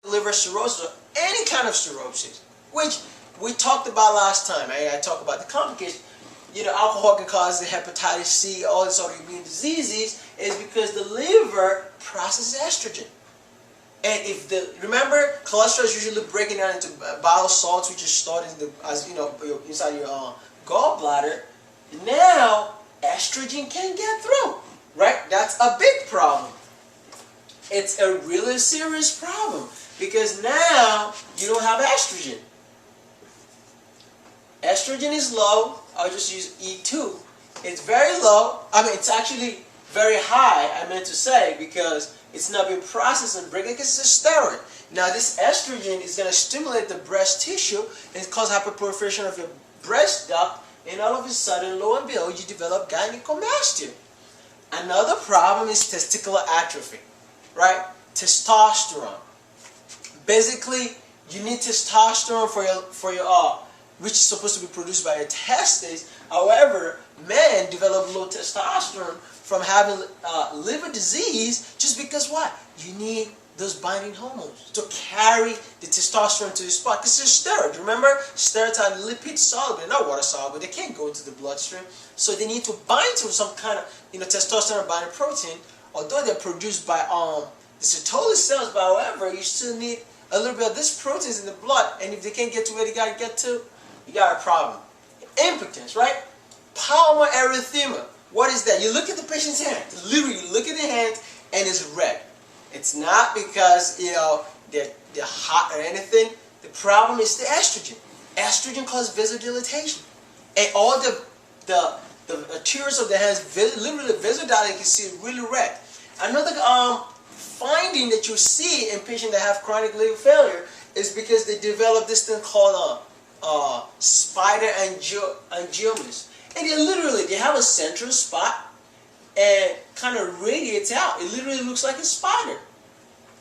liver cirrhosis or any kind of cirrhosis, which we talked about last time. I talked about the complications. You know, alcohol can cause the hepatitis C, all these autoimmune diseases, is because the liver processes estrogen. And if remember, cholesterol is usually breaking down into bile salts, which is stored in inside your gallbladder. Now, estrogen can get through, right? That's a big problem. It's a really serious problem because now you don't have estrogen. Estrogen is low. I'll just use E2. It's very low. I mean, it's actually very high, I meant to say, because it's not being processed and breaking because it's a steroid. Now, this estrogen is going to stimulate the breast tissue and cause hyperproliferation of your breast duct, and all of a sudden, lo and behold, you develop gynecomastia. Another problem is testicular atrophy, right? Testosterone. Basically, you need testosterone for your which is supposed to be produced by your testes. However, men develop low testosterone from having liver disease just because what? You need those binding hormones to carry the testosterone to the spot. Because it's a steroid. Remember, steroids are lipid soluble, they're not water soluble. They can't go into the bloodstream. So they need to bind to some kind of testosterone binding protein. Although they're produced by the Sertoli cells, but however, you still need a little bit of this proteins in the blood. And if they can't get to where they gotta get to, you got a problem. Impotence, right? Palmar erythema. What is that? You look at the patient's hand. Literally, you look at the hand and it's red. It's not because they're hot or anything. The problem is the estrogen. Estrogen causes vasodilatation, and all the arteries of the hands literally vasodilate. You can see it really red. Another finding that you see in patients that have chronic liver failure is because they develop this thing called spider angiomas. And they have a central spot and kind of radiates out. It literally looks like a spider.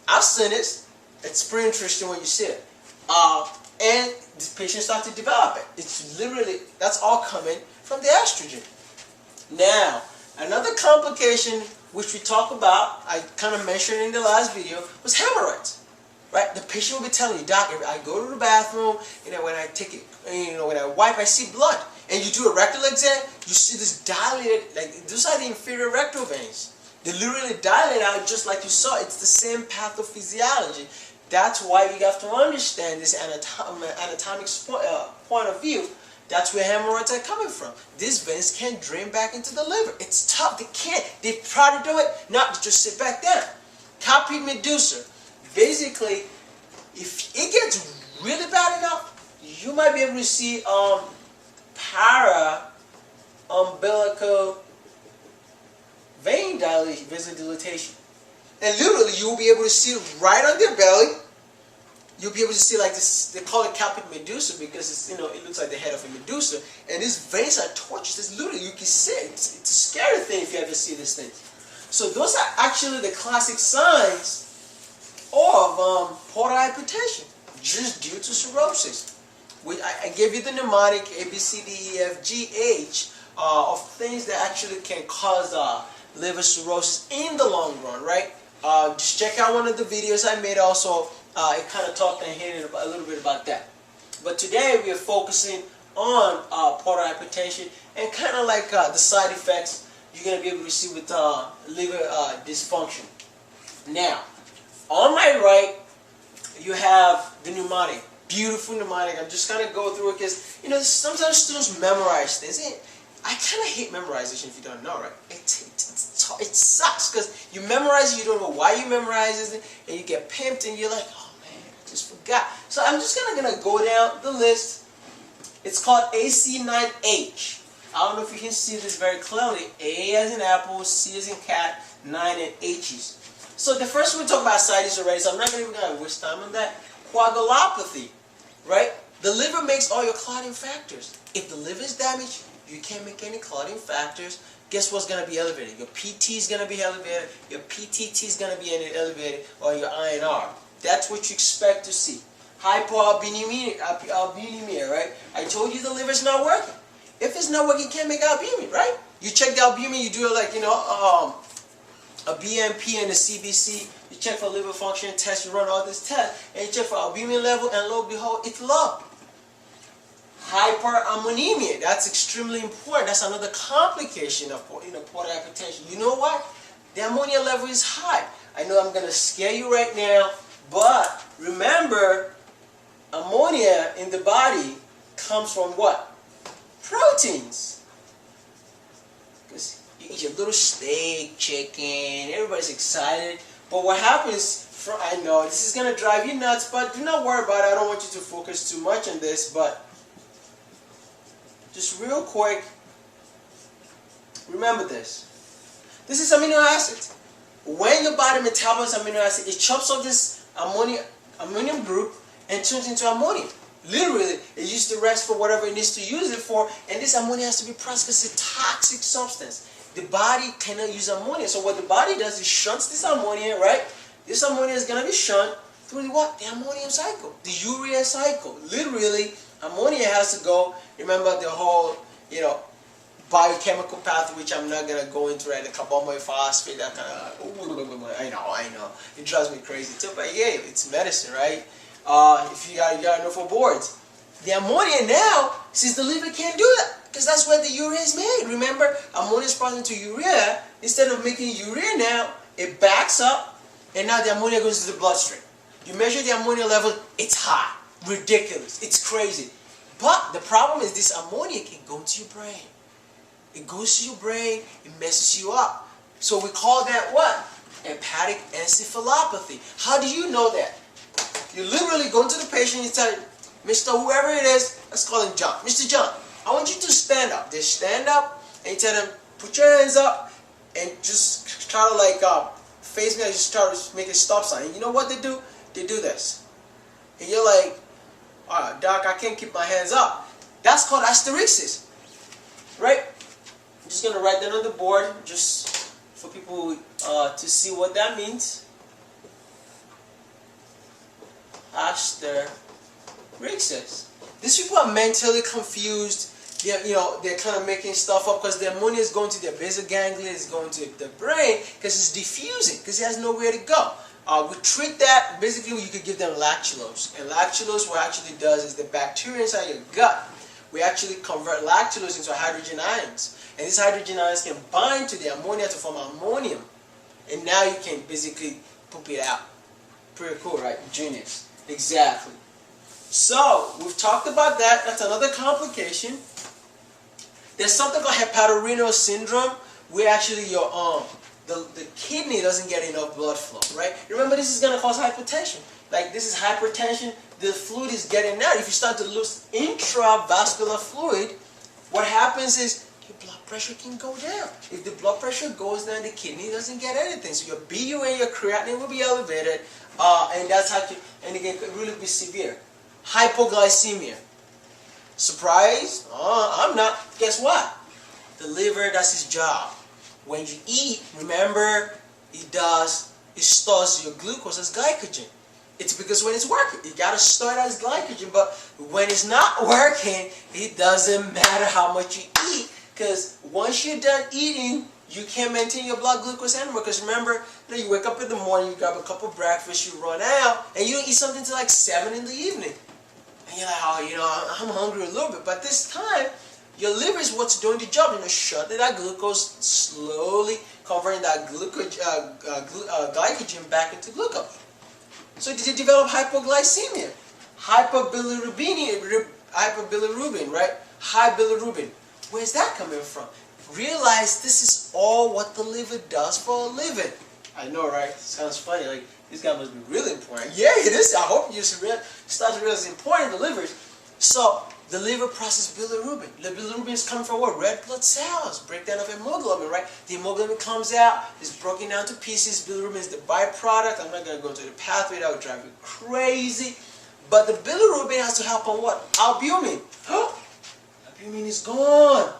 I've seen this. It's pretty interesting when you see it. And the patients start to develop it. It's literally, that's all coming from the estrogen. Now, another complication which we talked about, I kind of mentioned in the last video, was hemorrhoids. Right? The patient will be telling you, doc, if I go to the bathroom, when I take it, when I wipe, I see blood. And you do a rectal exam, you see this dilated, like those are the inferior rectal veins. They literally dilate out just like you saw. It's the same pathophysiology. That's why you have to understand this anatomic point of view. That's where hemorrhoids are coming from. These veins can't drain back into the liver. It's tough. They can't. They try to do it. Not just sit back down. Capillary medusa. Basically, if it gets really bad enough, you might be able to see para-umbilical vein dilation, vasodilatation. And literally, you will be able to see it right on their belly. You'll be able to see like this, they call it capillary medusa because it's, it looks like the head of a medusa. And these veins are tortuous. It's literally, you can see it. It's a scary thing if you ever see this thing. So those are actually the classic signs of portal hypertension, just due to cirrhosis. I gave you the mnemonic A, B, C, D, E, F, G, H of things that actually can cause liver cirrhosis in the long run, right? Just check out one of the videos I made also. It kind of talked and hinted a little bit about that. But today we are focusing on portal hypertension and kind of like the side effects you're going to be able to see with liver dysfunction. Now, on my right, you have the mnemonic. Beautiful mnemonic. I'm just going to go through it because, sometimes students memorize things. I kind of hate memorization if you don't know, right? It sucks because you memorize it, you don't know why you memorize it, and you get pimped and you're like, oh man, I just forgot. So I'm just gonna go down the list. It's called AC9H. I don't know if you can see this very clearly. A as in apple, C as in cat, 9 and H's. So the first one we talk about ascites already, so I'm not even going to waste time on that. Coagulopathy, right? The liver makes all your clotting factors. If the liver is damaged, you can't make any clotting factors. Guess what's going to be elevated? Your PT is going to be elevated, your PTT is going to be elevated, or your INR. That's what you expect to see. Hypoalbuminemia, right? I told you the liver's not working. If it's not working, you can't make albumin, right? You check the albumin, you do it like, a BMP and a CBC, you check for liver function test, you run all these tests, and you check for albumin level, and lo and behold, it's low. Hyperammonemia, that's extremely important. That's another complication of portal hypertension. You know what? The ammonia level is high. I know I'm going to scare you right now, but remember, ammonia in the body comes from what? Proteins. Because you eat your little steak, chicken, everybody's excited. But what happens, I know this is going to drive you nuts, but do not worry about it. I don't want you to focus too much on this, but just real quick, remember this. This is amino acid. When your body metabolizes amino acid, it chops off this ammonium group and turns into ammonia. Literally, it uses the rest for whatever it needs to use it for, and this ammonia has to be processed because it's a toxic substance. The body cannot use ammonia. So what the body does is shunts this ammonia, right? This ammonia is going to be shunt through the what? The ammonium cycle, the urea cycle. Literally, ammonia has to go. Remember the whole, biochemical path, which I'm not gonna go into, right? The carboxyl phosphate, that kind of. I know. It drives me crazy too. But yeah, it's medicine, right? If you gotta know for boards, the ammonia now, since the liver can't do that, because that's where the urea is made. Remember, ammonia is passing to urea. Instead of making urea now, it backs up, and now the ammonia goes to the bloodstream. You measure the ammonia level, it's high, ridiculous, it's crazy. But the problem is this ammonia can go to your brain. It goes to your brain, it messes you up. So we call that what? Hepatic encephalopathy. How do you know that? You literally go into the patient, you tell him, Mr. Whoever it is, let's call him John. Mr. John, I want you to stand up. They stand up, and you tell them, put your hands up, and just try to face me, and just try to make a stop sign. And you know what they do? They do this. And you're like, Doc, I can't keep my hands up. That's called hysteresis, right? I'm just going to write that on the board just for people to see what that means. Hysteresis. These people are mentally confused. They're kind of making stuff up because the ammonia is going to their basal ganglia, it's going to the brain because it's diffusing, because it has nowhere to go. We treat that, basically you could give them lactulose. And lactulose, what it actually does is the bacteria inside your gut, we actually convert lactulose into hydrogen ions. And these hydrogen ions can bind to the ammonia to form ammonium. And now you can basically poop it out. Pretty cool, right? Genius. Exactly. So, we've talked about that. That's another complication. There's something called hepatorenal syndrome, where actually the kidney doesn't get enough blood flow, right? Remember, this is going to cause hypertension. Like, this is hypertension, the fluid is getting out. If you start to lose intravascular fluid, what happens is your blood pressure can go down. If the blood pressure goes down, the kidney doesn't get anything. So your BUN and your creatinine will be elevated, and that's how and it can really be severe. Hypoglycemia. Surprise? I'm not. Guess what? The liver, that's its job. When you eat, remember, it stores your glucose as glycogen. It's because when it's working, you gotta store it as glycogen. But when it's not working, it doesn't matter how much you eat, because once you're done eating, you can't maintain your blood glucose anymore. Because remember, you wake up in the morning, you grab a cup of breakfast, you run out, and you don't eat something till like 7 in the evening. And you're like, I'm hungry a little bit. But this time, your liver is what's doing the job. Shutting that glucose, slowly converting that glycogen back into glucose. So did you develop hypoglycemia? Hyperbilirubin, right? High bilirubin. Where's that coming from? Realize this is all what the liver does for a living. I know, right? Sounds funny. Like, this guy must be really important. Yeah, it is. I hope you start to realize it's important, the liver. So, the liver processes bilirubin. The bilirubin is coming from what? Red blood cells. Breakdown of hemoglobin, right? The hemoglobin comes out, is broken down to pieces. Bilirubin is the byproduct. I'm not going to go into the pathway. That would drive you crazy. But the bilirubin has to help on what? Albumin. Albumin is gone.